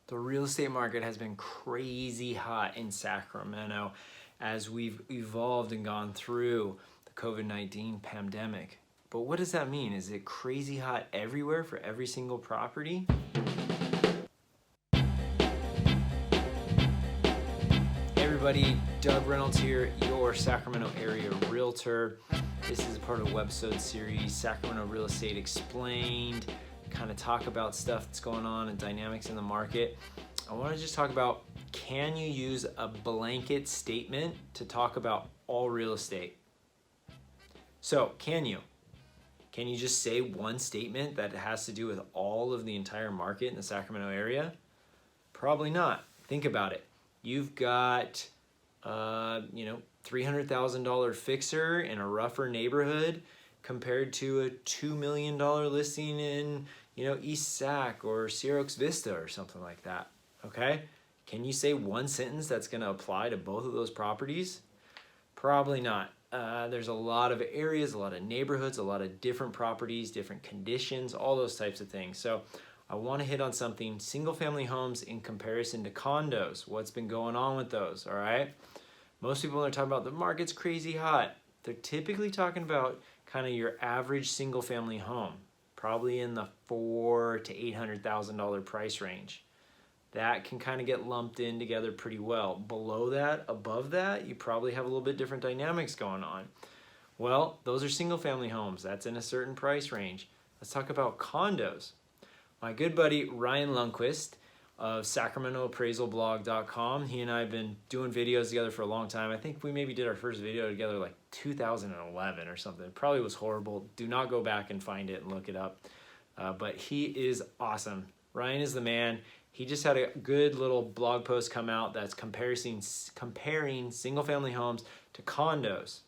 The real estate market has been crazy hot in Sacramento as we've evolved and gone through the COVID-19 pandemic. But what does that mean? Is it crazy hot everywhere for every single property? Hey everybody, Doug Reynolds here, your Sacramento area realtor. This is a part of a webisode series, Sacramento Real Estate Explained. Kind of talk about stuff that's going on and dynamics in the market. I want to just talk about, can you use a blanket statement to talk about all real estate? So can you? Can you just say one statement that has to do with all of the entire market in the Sacramento area? Probably not. Think about it. You've got, $300,000 fixer in a rougher neighborhood compared to a $2 million listing in, East Sac or Sierra Oaks Vista or something like that, okay? Can you say one sentence that's gonna apply to both of those properties? Probably not. There's a lot of areas, a lot of neighborhoods, a lot of different properties, different conditions, all those types of things. So I wanna hit on something, single family homes in comparison to condos. What's been going on with those, all right? Most people are talking about the market's crazy hot. They're typically talking about kind of your average single family home, probably in the $400,000 to $800,000 price range. That can kind of get lumped in together pretty well. Below that, above that, you probably have a little bit different dynamics going on. Well, those are single family homes. That's in a certain price range. Let's talk about condos. My good buddy Ryan Lundquist of SacramentoAppraisalBlog.com. He and I have been doing videos together for a long time. I think we maybe did our first video together like 2011 or something. It probably was horrible. Do not go back and find it and look it up. But he is awesome. Ryan is the man. He just had a good little blog post come out that's comparing single family homes to condos.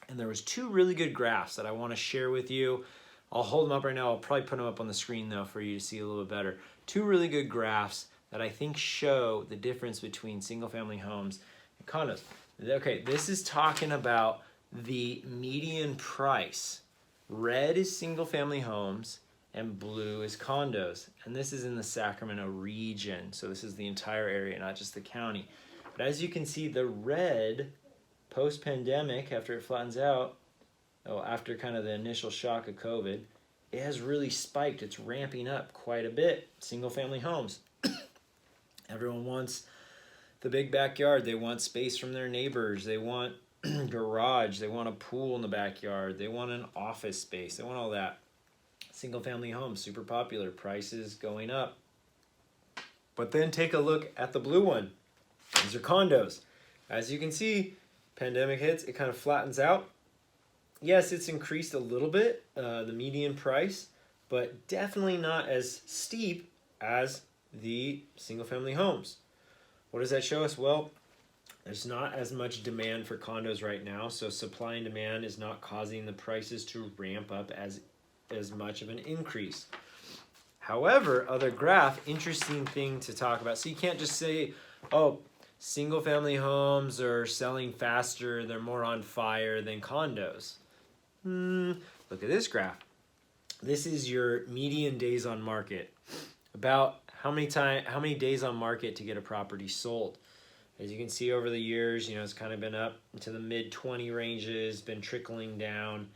And there was two really good graphs that I want to share with you. I'll hold them up right now. I'll probably put them up on the screen though for you to see a little bit better. Two really good graphs that I think show the difference between single family homes and condos. Okay, this is talking about the median price. Red is single family homes and blue is condos. And this is in the Sacramento region. So this is the entire area, not just the county. But as you can see, the red post-pandemic, after it flattens out, after kind of the initial shock of COVID, it has really spiked. It's ramping up quite a bit. Single family homes. Everyone wants the big backyard. They want space from their neighbors. They want garage. They want a pool in the backyard. They want an office space. They want all that. Single family homes, super popular. Prices going up. But then take a look at the blue one. These are condos. As you can see, pandemic hits, it kind of flattens out. Yes, it's increased a little bit, the median price, but definitely not as steep as the single-family homes. What does that show us? Well, there's not as much demand for condos right now, so supply and demand is not causing the prices to ramp up as much of an increase. However, other graph, interesting thing to talk about. So you can't just say, oh, single-family homes are selling faster, they're more on fire than condos. Look at this graph. This is your median days on market. About how many days on market to get a property sold. As you can see over the years, it's kind of been up into the mid-20 ranges, been trickling down.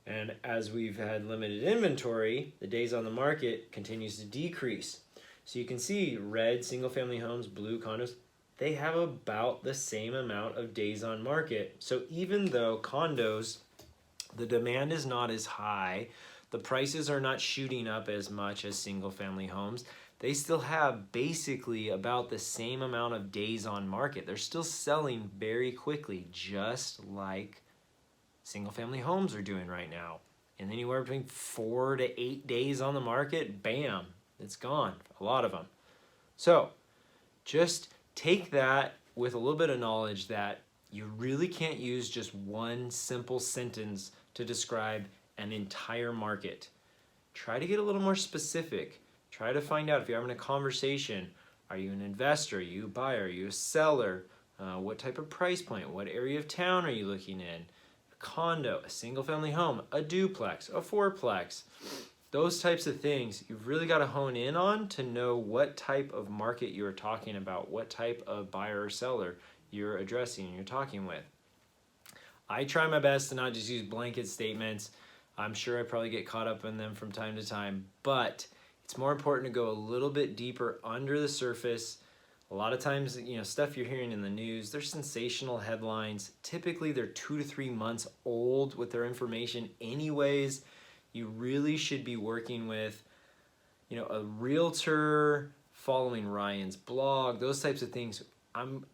And as we've had limited inventory, the days on the market continues to decrease. So you can see red single-family homes, blue condos, they have about the same amount of days on market. So even though condos, the demand is not as high, the prices are not shooting up as much as single family homes, they still have basically about the same amount of days on market. They're still selling very quickly, just like single family homes are doing right now. And anywhere between 4 to 8 days on the market, bam, it's gone, a lot of them. So just take that with a little bit of knowledge that you really can't use just one simple sentence to describe an entire market. Try to get a little more specific. Try to find out if you're having a conversation, are you an investor, are you a buyer, are you a seller, what type of price point, what area of town are you looking in, a condo, a single family home, a duplex, a fourplex. Those types of things you've really got to hone in on to know what type of market you're talking about, what type of buyer or seller you're addressing and you're talking with. I try my best to not just use blanket statements. I'm sure I probably get caught up in them from time to time, but it's more important to go a little bit deeper under the surface. A lot of times, stuff you're hearing in the news, they're sensational headlines. Typically, they're 2 to 3 months old with their information anyways. You really should be working with, a realtor, following Ryan's blog, those types of things.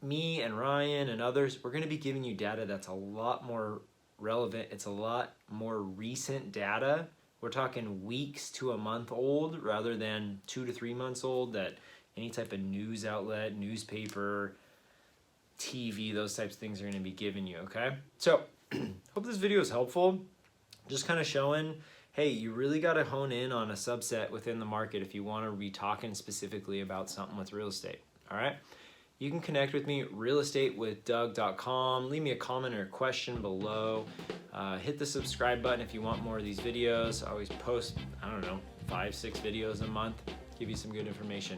Me and Ryan and others, we're going to be giving you data that's a lot more relevant. It's a lot more recent data. We're talking weeks to a month old rather than 2 to 3 months old that any type of news outlet, newspaper, TV, those types of things are going to be giving you, okay? So, hope this video is helpful. Just kind of showing, hey, you really got to hone in on a subset within the market if you want to be talking specifically about something with real estate, all right? You can connect with me, realestatewithdoug.com. Leave me a comment or a question below. Hit the subscribe button if you want more of these videos. I always post, 5, 6 videos a month. Give you some good information.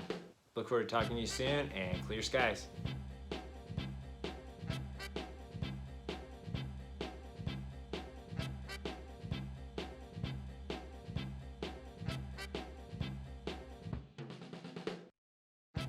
Look forward to talking to you soon, and clear skies.